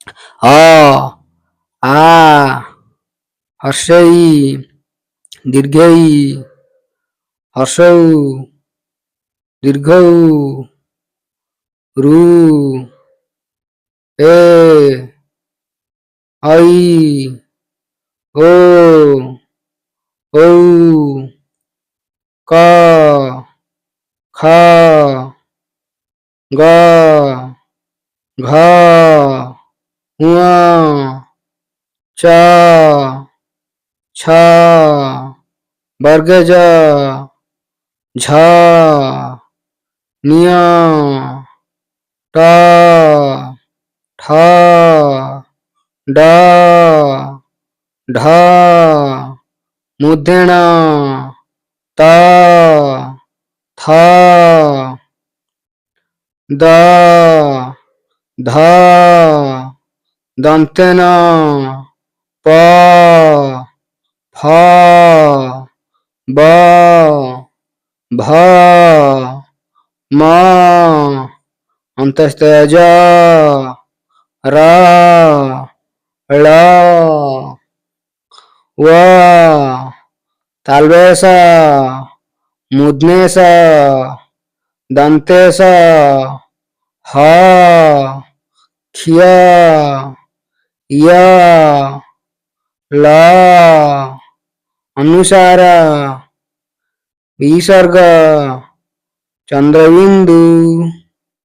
अ आ हर्षै दीर्घै हर्षौ दीर्घौ रू ए ऐ ओ औ क ख ग घ ङ च छ वर्गज झ ञ ट ठ ड ढ मूर्धन त थ द ध दंतेन प फ ब भ म अंतस्तज र ळ व तालवेश मूर्धनेश दंतेश ह क्ष य ल अनुसार विसर्ग चंद्रबिंदु